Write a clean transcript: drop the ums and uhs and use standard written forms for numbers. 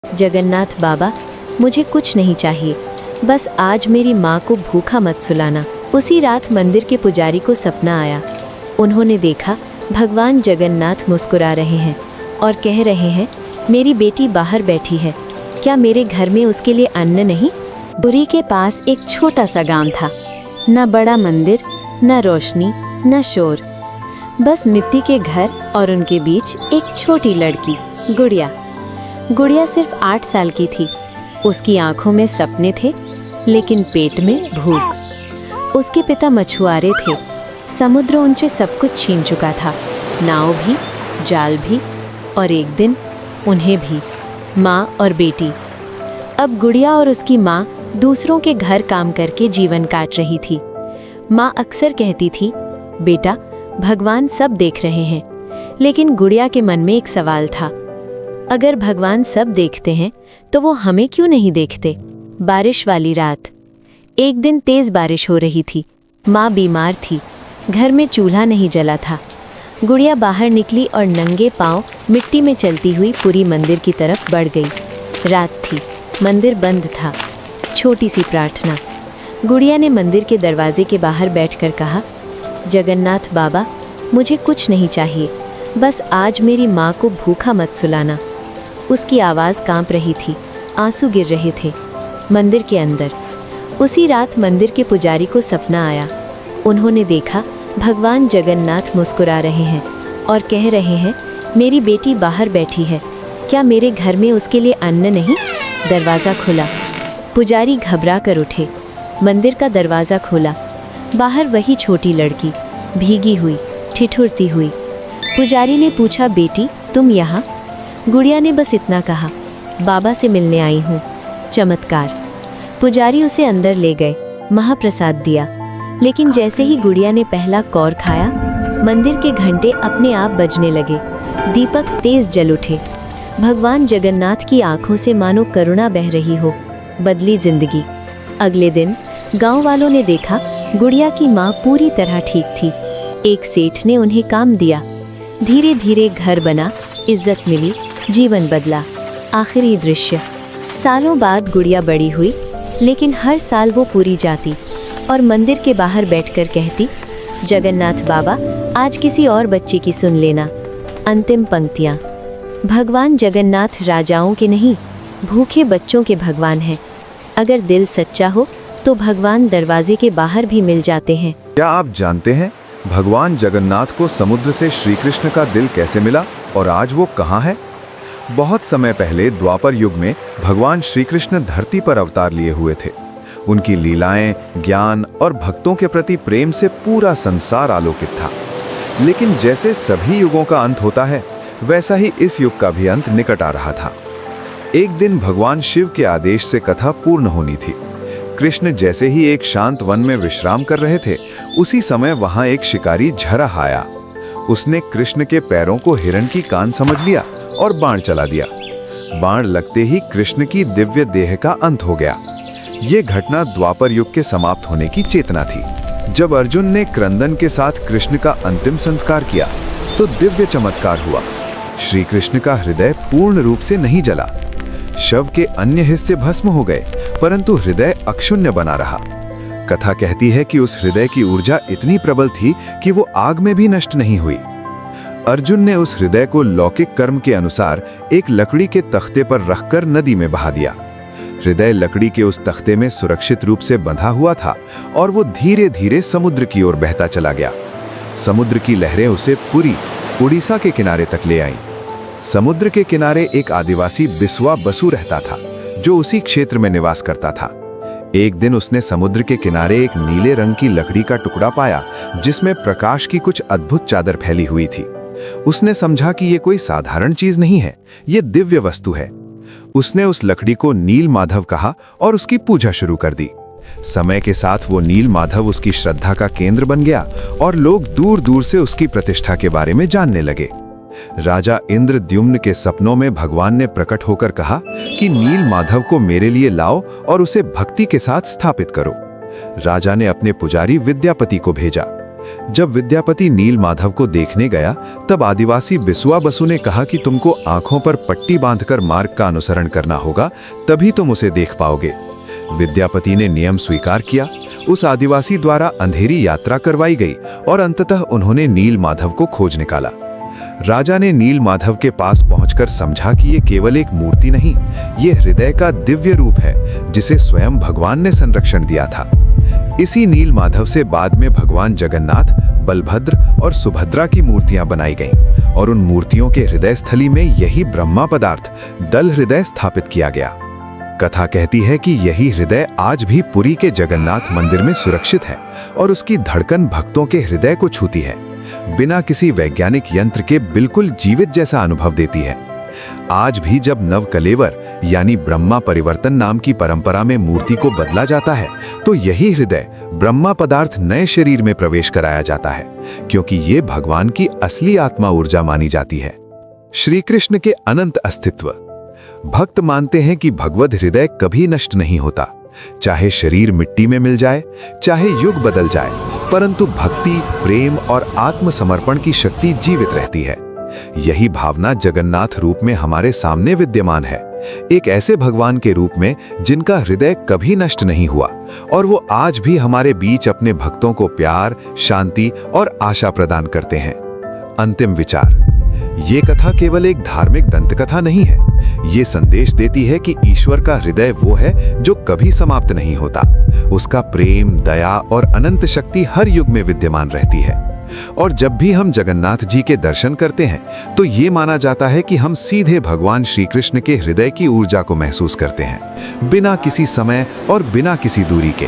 जगन्नाथ बाबा, मुझे कुछ नहीं चाहिए, बस आज मेरी माँ को भूखा मत सुलाना। उसी रात मंदिर के पुजारी को सपना आया। उन्होंने देखा भगवान जगन्नाथ मुस्कुरा रहे हैं और कह रहे हैं, मेरी बेटी बाहर बैठी है, क्या मेरे घर में उसके लिए अन्न नहीं? पुरी के पास एक छोटा सा गांव था। न बड़ा मंदिर, न रोशनी, न शोर, बस मिट्टी के घर और उनके बीच एक छोटी लड़की, गुड़िया। गुड़िया सिर्फ 8 साल की थी। उसकी आंखों में सपने थे, लेकिन पेट में भूख। उसके पिता मछुआरे थे। समुद्र उनसे सब कुछ छीन चुका था, नाव भी, जाल भी, और एक दिन उन्हें भी। माँ और बेटी। अब गुड़िया और उसकी माँ दूसरों के घर काम करके जीवन काट रही थी। माँ अक्सर कहती थी, बेटा, भगवान सब देख रहे हैं। लेकिन गुड़िया के मन में एक सवाल था, अगर भगवान सब देखते हैं तो वो हमें क्यों नहीं देखते? बारिश वाली रात। एक दिन तेज बारिश हो रही थी। माँ बीमार थी। घर में चूल्हा नहीं जला था। गुड़िया बाहर निकली और नंगे पांव मिट्टी में चलती हुई पूरी मंदिर की तरफ बढ़ गई। रात थी, मंदिर बंद था। छोटी सी प्रार्थना। गुड़िया ने मंदिर के दरवाजे के बाहर बैठकर कहा, जगन्नाथ बाबा, मुझे कुछ नहीं चाहिए, बस आज मेरी माँ को भूखा मत सुलाना। उसकी आवाज़ कांप रही थी, आंसू गिर रहे थे। मंदिर के अंदर। उसी रात मंदिर के पुजारी को सपना आया। उन्होंने देखा भगवान जगन्नाथ मुस्कुरा रहे हैं और कह रहे हैं, मेरी बेटी बाहर बैठी है, क्या मेरे घर में उसके लिए अन्न नहीं? दरवाज़ा खुला। पुजारी घबरा कर उठे। मंदिर का दरवाज़ा खोला। बाहर वही छोटी लड़की, भीगी हुई, ठिठुरती हुई। पुजारी ने पूछा, बेटी, तुम यहाँ? गुड़िया ने बस इतना कहा, बाबा से मिलने आई हूँ। चमत्कार। पुजारी उसे अंदर ले गए, महाप्रसाद दिया। लेकिन जैसे ही गुड़िया ने पहला कौर खाया, मंदिर के घंटे अपने आप बजने लगे। दीपक तेज जल उठे। भगवान जगन्नाथ की आंखों से मानो करुणा बह रही हो। बदली जिंदगी। अगले दिन गांव वालों ने देखा गुड़िया की माँ पूरी तरह ठीक थी। एक सेठ ने उन्हें काम दिया। धीरे धीरे घर बना, इज्जत मिली, जीवन बदला। आखिरी दृश्य। सालों बाद गुड़िया बड़ी हुई, लेकिन हर साल वो पूरी जाती और मंदिर के बाहर बैठकर कहती, जगन्नाथ बाबा, आज किसी और बच्चे की सुन लेना। अंतिम पंक्तियाँ। भगवान जगन्नाथ राजाओं के नहीं, भूखे बच्चों के भगवान हैं। अगर दिल सच्चा हो तो भगवान दरवाजे के बाहर भी मिल जाते हैं। क्या आप जानते हैं भगवान जगन्नाथ को समुद्र से श्री कृष्ण का दिल कैसे मिला और आज वो कहाँ है? बहुत समय पहले द्वापर युग में भगवान श्री कृष्ण धरती पर अवतार लिए हुए थे। उनकी लीलाएं, ज्ञान और भक्तों के प्रति प्रेम से पूरा संसार आलोकित था। लेकिन जैसे सभी युगों का अंत होता है, वैसा ही इस युग का भी अंत निकट आ रहा था। एक दिन भगवान शिव के आदेश से कथा पूर्ण होनी थी। कृष्ण जैसे ही एक शांत वन में विश्राम कर रहे थे, उसी समय वहां एक शिकारी झरह आया। उसने कृष्ण के पैरों को हिरण की कान समझ लिया और बाण चला दिया। बाण लगते ही कृष्ण की दिव्य देह का अंत हो गया। ये घटना द्वापर युग के समाप्त होने की चेतना थी। जब अर्जुन ने क्रंदन के साथ कृष्ण का अंतिम संस्कार किया, तो दिव्य चमत्कार हुआ। श्री कृष्ण का हृदय पूर्ण रूप से नहीं जला। शव के अन्य हिस्से भस्म हो गए, परंतु हृदय अक्षुण्य बना रहा। कथा कहती है कि उस हृदय की ऊर्जा इतनी प्रबल थी कि वो आग में भी नष्ट नहीं हुई। अर्जुन ने उस हृदय को लौकिक कर्म के अनुसार एक लकड़ी के तख्ते पर रखकर नदी में बहा दिया। हृदय लकड़ी के उस तख्ते में सुरक्षित रूप से बंधा हुआ था और वो धीरे धीरे समुद्र की ओर बहता चला गया। समुद्र की लहरें उसे पुरी, उड़ीसा के किनारे तक ले आईं। समुद्र के किनारे एक आदिवासी बिस्वा बसु रहता था, जो उसी क्षेत्र में निवास करता था। एक दिन उसने समुद्र के किनारे एक नीले रंग की लकड़ी का टुकड़ा पाया, जिसमें प्रकाश की कुछ अद्भुत चादर फैली हुई थी। उसने समझा कि ये कोई साधारण चीज नहीं है, ये दिव्य वस्तु है। उसने उस लकड़ी को नील माधव कहा और उसकी पूजा शुरू कर दी। समय के साथ वो नील माधव उसकी श्रद्धा का केंद्र बन गया और लोग दूर दूर से उसकी प्रतिष्ठा के बारे में जानने लगे। राजा इंद्रद्युम्न के सपनों में भगवान ने प्रकट होकर कहा कि नील माधव को मेरे लिए लाओ और उसे भक्ति के साथ स्थापित करो। राजा ने अपने पुजारी विद्यापति को भेजा। जब विद्यापति नील माधव को देखने गया तब आदिवासी बिसुआ बसु ने कहा कि तुमको आंखों पर पट्टी बांधकर मार्ग का अनुसरण करना होगा, तभी तुम उसे देख पाओगे। विद्यापति ने नियम स्वीकार किया। उस आदिवासी द्वारा अंधेरी यात्रा करवाई गई और अंततः उन्होंने नील माधव को खोज निकाला। राजा ने नील माधव के पास पहुंचकर समझा कि ये केवल एक मूर्ति नहीं, ये हृदय का दिव्य रूप है जिसे स्वयं भगवान ने संरक्षण दिया था। इसी नील माधव से बाद में भगवान जगन्नाथ, बलभद्र और सुभद्रा की मूर्तियां बनाई गईं और उन मूर्तियों के हृदय स्थली में यही ब्रह्मा पदार्थ दल हृदय स्थापित किया गया। कथा कहती है कि यही हृदय आज भी पुरी के जगन्नाथ मंदिर में सुरक्षित है और उसकी धड़कन भक्तों के हृदय को छूती है, बिना किसी वैज्ञानिक यंत्र के बिल्कुल जीवित जैसा अनुभव देती है। आज भी जब नवकलेवर यानी ब्रह्मा परिवर्तन नाम की परंपरा में मूर्ति को बदला जाता है तो यही हृदय ब्रह्मा पदार्थ नए शरीर में प्रवेश कराया जाता है, क्योंकि ये भगवान की असली आत्मा ऊर्जा मानी जाती है। श्री कृष्ण के अनंत अस्तित्व। भक्त मानते हैं कि भगवद हृदय कभी नष्ट नहीं होता, चाहे शरीर मिट्टी में मिल जाए, चाहे युग बदल जाए, परंतु भक्ति, प्रेम और आत्मसमर्पण की शक्ति जीवित रहती है। यही भावना जगन्नाथ रूप में हमारे सामने विद्यमान है, एक ऐसे भगवान के रूप में जिनका हृदय कभी नष्ट नहीं हुआ और वो आज भी हमारे बीच अपने भक्तों को प्यार, शांति और आशा प्रदान करते हैं। अंतिम विचार। ये कथा केवल एक धार्मिक दंतकथा नहीं है, ये संदेश देती है कि ईश्वर का हृदय वो है जो कभी समाप्त नहीं होता। उसका प्रेम, दया और अनंत शक्ति हर युग में विद्यमान रहती है। और जब भी हम जगन्नाथ जी के दर्शन करते हैं तो ये माना जाता है कि हम सीधे भगवान श्री कृष्ण के हृदय की ऊर्जा को महसूस करते हैं, बिना किसी समय और बिना किसी दूरी के।